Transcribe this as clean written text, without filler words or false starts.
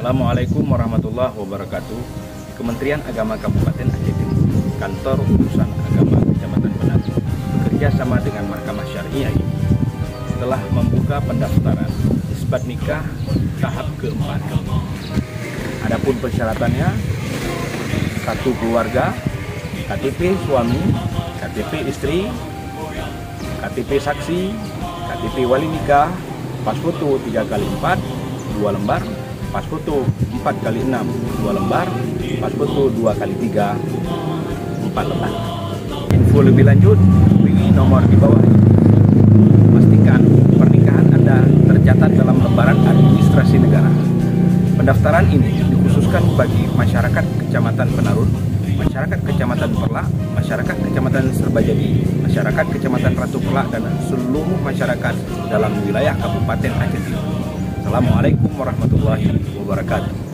Assalamualaikum warahmatullahi wabarakatuh. Kementerian Agama Kabupaten Aceh Timur, Kantor Urusan Agama Kecamatan Penari, bekerja sama dengan Mahkamah Syariah ini telah membuka pendaftaran isbat nikah tahap keempat. Adapun persyaratannya, satu keluarga, KTP suami, KTP istri, KTP saksi, KTP wali nikah, pas foto 3x4 2 lembar, pas foto 4x6 2 lembar, pas foto 2x3 4 lembar. Info lebih lanjut hubungi nomor di bawah ini. Pastikan pernikahan Anda tercatat dalam lembaran administrasi negara. Pendaftaran ini dikhususkan bagi masyarakat Kecamatan Penarun, masyarakat Kecamatan Perlak, masyarakat Kecamatan Serbajadi, masyarakat Kecamatan Ratu Perlak, dan seluruh masyarakat dalam wilayah Kabupaten Aceh Timur. Assalamualaikum warahmatullahi wabarakatuh.